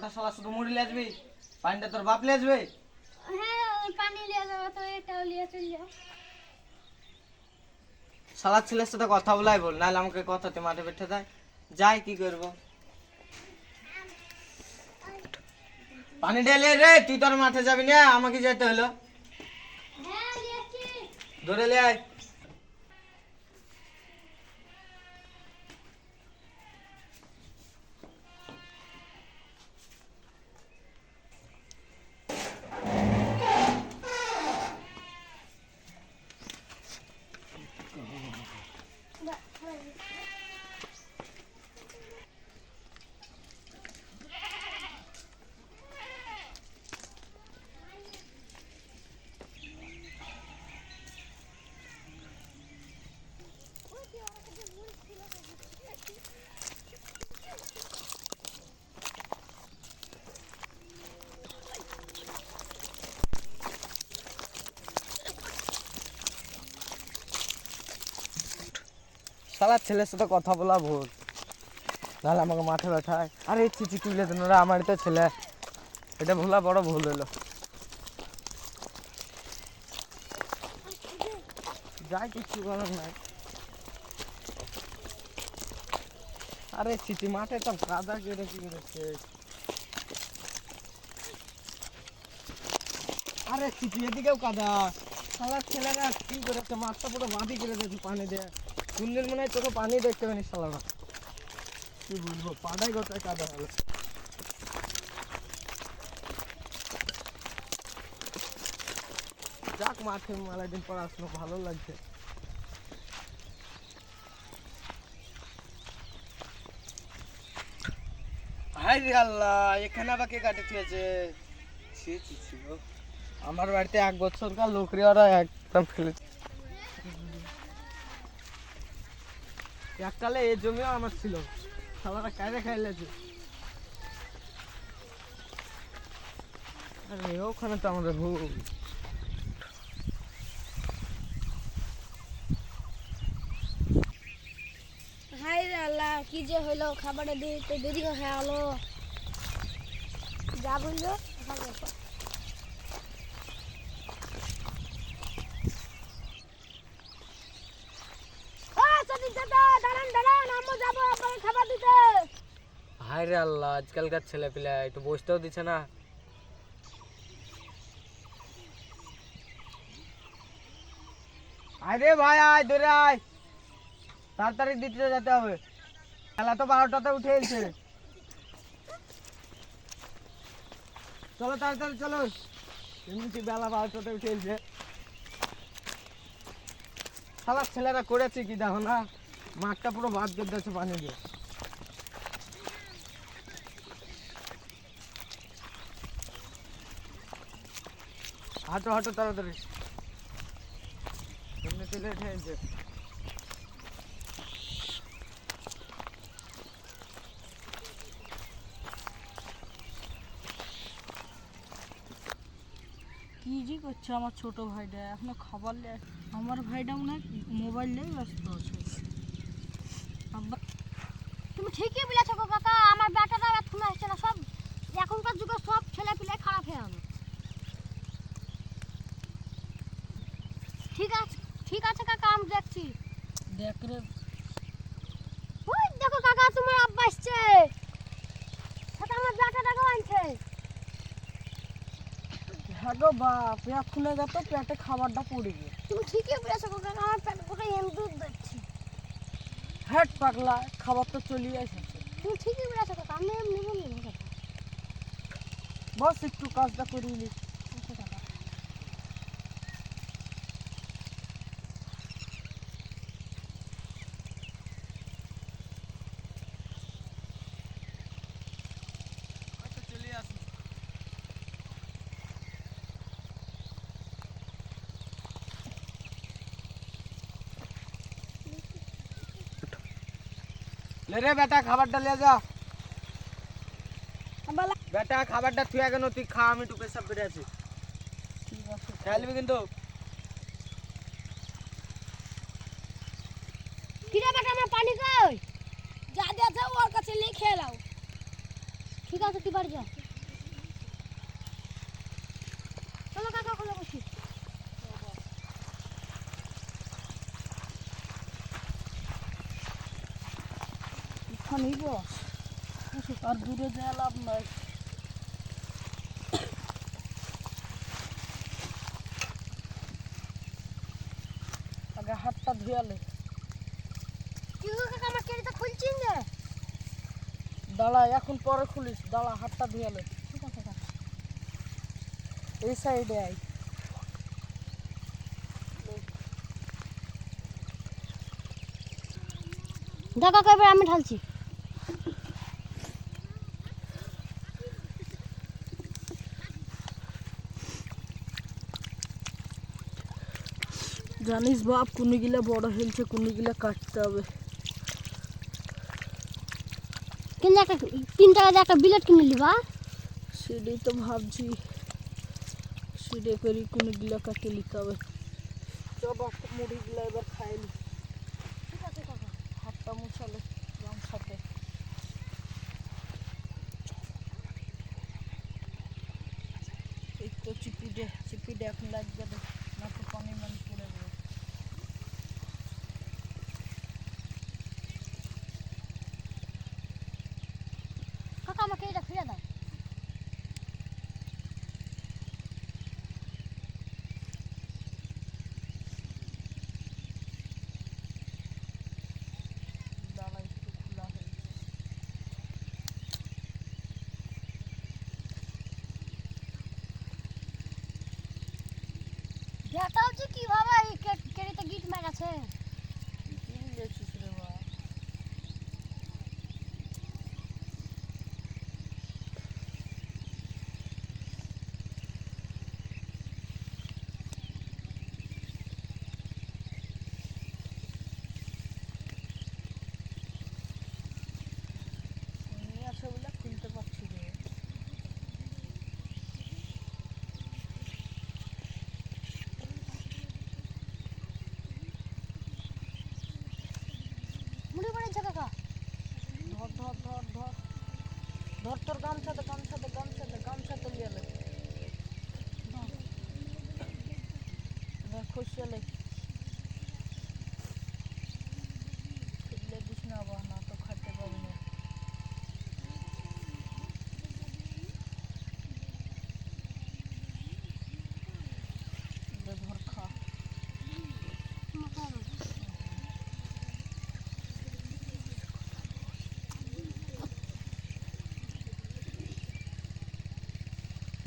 কটা শালা শুধু মুড়ি নিয়ে আসবি? পানিটা তোর বাপ নিয়ে আসবে? হ্যাঁ ওই পানি নিয়ে যাবে তো এটাও নিয়ে চলে যাও। শালা ছেলের সাথে কথা বলাই বল, নাহলে আমাকে কথাতে মাঠে বেঁধে দেয়। যাই কি করবো? পানি ঢেলে রে, তুই তোর মাঠে যাবি না, আমাকে যেতে হলো। হ্যাঁ নিয়েছি। ধরে লে আয়। শালা ছেলের সাথে কথা বলা ভুল, নাহলে আমাকে মাঠে ব্যথায়। আরে চিচি তুলে দেন ওরা, আমারই তো ছেলে। এটা ভুলা বড় ভুল হলো। যাই কিছু করার নাই। আরে চিচি মাঠে তো কাদা কেটে কি করেছে। আরে চিচি এদিকেও কাদা। শালার ছেলেরা কি করেছে, মাঠটা পুরো বাঁধি করে দিয়েছে পানি দিয়ে। কুন্দের মনে হয় তোকে পানি দেখতে পানি শালারা। কি বুঝবো, পাড়াই গোটায় কাদা হলো। যাক মাঠে মেলা দিন পর আসলো, ভালো লাগছে। হাই রে আল্লাহ, এখানে আবার কে কাটে তুলেছে? ছি ছি ছি গো। আমার বাড়িতে 1 বছরকার লোকরি ওরা একদম ফেলে। এককালে এই জমিও আমার ছিল, সবারা কায়দা খাইলেছে। আরে ওখানে তো আমাদের ভুল। হাই রে আল্লাহ, কি যে হলো, খাবারটা দিতে দেরি হয়ে গেল। যা বললো খাবার দিতে। হাই রে আল্লাহ, আজকালকার ছেলে পিলা একটু বসতেও দিচ্ছে না। আয় রে ভাই, আয় ধরে আয়, তাড়াতাড়ি দিতে যেতে হবে। খেলা তো 12টাতে উঠে এলছে। চলো তাড়াতাড়ি চলো, এমনিতে বেলা 12টাতে উঠে এলছে। শালার ছেলেরা করেছে কি দেখো না, মাঠটা পুরো বাদ করে দিয়েছে পানি দিয়ে। হাঁটো হাঁটো তাড়াতাড়ি, এমনিতে লেট হয়েছে। কি যে করছে আমার ছোট ভাইটা, এখনো খাবার আমার ভাইটা মনে হয় মোবাইল নিয়ে ব্যস্ত আছে। আব্বা তুমি ঠিকই বলেছো গো কাকা, আমার ব্যাটাটা এখন আসছে না। সব এখনকার যুগে সব ছেলে পিলে খারাপ হয়ে গেল। ঠিক আছে কাকা, আমি দেখছি। দেখ রে, ওই দেখো কাকা, তোমার আব্বা আসছে, সাথে আমার ব্যাটাটাকেও আনছে। হ্যাঁ গো বাপ, এক্ষুনি যত পেটে খাবারটা পড়ে গিয়ে। তুমি ঠিকই বলেছো গো কাকা, আমার পেটে পুরো এমদুদ দেখছি। হ্যাট পাগলা, খাবার তো চলিয়ে এসেছে। তুমি ঠিকই বলেছো কাকা, আমি এমনি বলবো কাকা। বস একটু কাজটা করিয়ে নি। আচ্ছা কাকা। চলে আসুন। ले रे बेटा, খাবারটা ले जा। বেটা খাবারটা তুই আগে তুই খা, আমি একটু পেশাব করে আছি। ঠিক আছে, খেলবি কিন্তু। কিরে বেটা, আমার পানি কই? যা যা যাও, ওর কাছে লিখে নাও। ঠিক আছে তুই বাড়ি যা। চলো কাকা ওখানে বসি। এখানেই বস, আর দূরে যাওয়া লাভ নাই। আগে হাতটা ধুয়ালে। কি গো কাকা আমার কেড়িটা খুলছিস যে? দাঁড়া, এখন পরে খুলিস, দাঁড়া হাতটা ধুয়ালে। ঠিক আছে কাকা। এই সাইডে আয়। দেখো কাকা এবার আমি ঢালছি। জানিস বাপ, কুনিগুলা বড় হয়েছে, কুনিগুলা কাটতে হবে। কিন্তু একটা 3 টাকা দিয়ে একটা বিলেট কিনে নিবা। সেটাই তো ভাবছি, সেটাই করি, কুনিগুলা কাটে নিতে হবে। চ বাপ, মুড়িগুলা এবার খাইলি। ঠিক আছে কাকা। হাতটা মুছালে গামছাতে। এই তো চিপিডে এখন লাগবে না, না তো পানি মান পড়ে যাবে। কাকা আমাকে এটা ফিরে দাও। দাঁড়া, একটু খোলা হয়েছে। দেখা হচ্ছে কিভাবে এই কেড়িতে গিট মেরেছে। কি বুঝেছিস রে বাপ? এমনি আছে বলে খুলতে পারছি রে। মুড়ি পড়েছে কাকা। ধর ধর ধর ধর ধর, তোর গামছাতে লিয়ালে। খুশিয়ালে দিস না বা, না তো খাইতে পাবি না। ধর খা।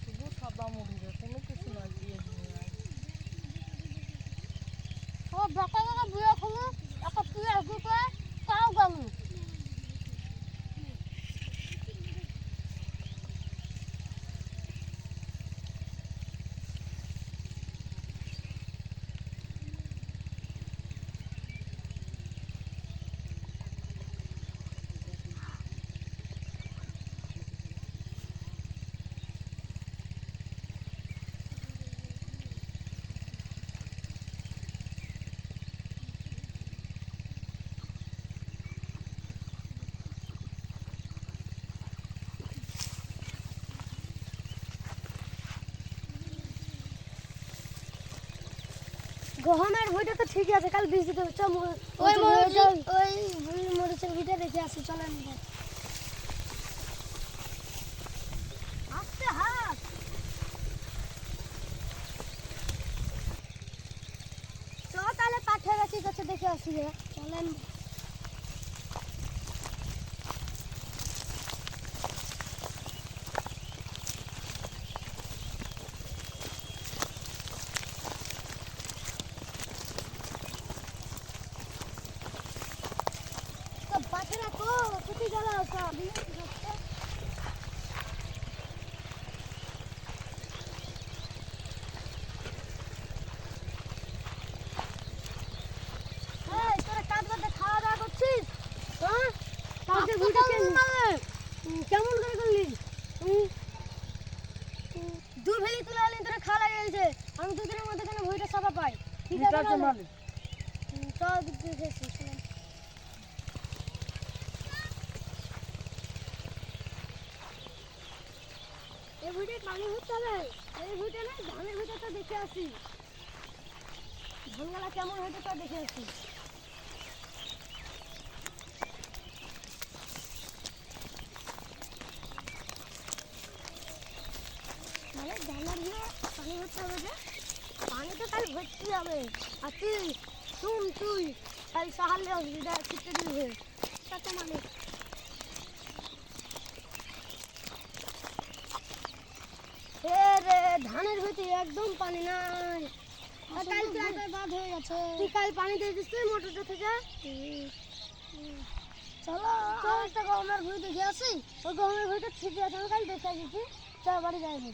শুধু সাদা মুড়ি রে, কোনো কিছু না দিয়ে দিয়ে আয়। ও বাকা বাকা বুয়া খুলে একটা পিয়া দিতে তাও গামু। গহমের বইটা তো ঠিকই আছে, কাল বীজ দিতে হবে। ওই মরিচের ভিটা রেখে আসি, চলেন আস্তে হাত। চ তাহলে পাঠে গেছি কাছে দেখে আসি রে, চলেন। পাঠে রাখো কোথায় গেল সব। তোরা কাজ করতে খাওয়া দাওয়া করছিস? হ্যাঁ কালকে ভিডিও কেমন করে করলি? দু ভেলি তুলে আনলি, তোরা খাওয়া লাগে গেছে। আমি দুদিনের মধ্যে কেন ভুঁইটা সাফা পাই? ঠিক আছে মালিক। চল দেখেছি। পানি হচ্ছে হবে এই ভিটে না ধানের ভিতরটা দেখে আসি ধানগুলা কেমন হয়েছে তা দেখে আসি মানে ধানের ভিতরে পানি হচ্ছে হবে যে পানি তো কাল ভর্তি হবে আর তুই কাল সাহালে অসুবিধা ছিটতে দিবে তাতে মানে রে ধানের ভিতরে একদম পানি নাই কাল প্রায় বাদ হয়ে গেছে তুই কাল পানি দিয়ে দিস তুই মোটরটা থেকে চলো চল একটা গমের ভুঁই দেখে আসি ওই গমের ভুঁইটা ঠিক আছে আমি কাল দেখে আসছি চল বাড়ি যাইনি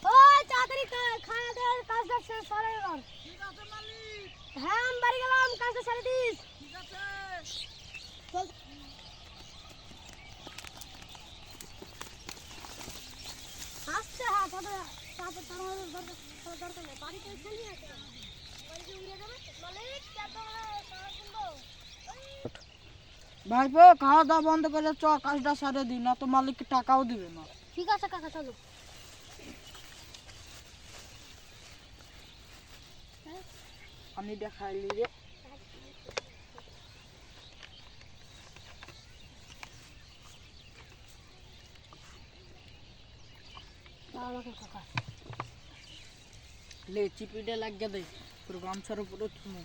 ওই তাড়াতাড়ি খাওয়া দাওয়ার কাজটা শেষ করে এবার হ্যাঁ আমি বাড়ি গেলাম কাজটা ছেড়ে দিস চল আসছে হ্যাঁ তারপর দরকার নেই বাড়িতে চলে আসে বাড়িতে উড়ে যাবে মালিক ভাইপো খাওয়া দাওয়া বন্ধ করে চ কাজটা সারে দিই না তো মালিককে টাকাও দিবে না। ঠিক আছে কাকা চলো আমি দেখাইলি রে আমাকে কাকা লে চিপিটা লাগিয়ে দে তোর গামছার উপরে থুমো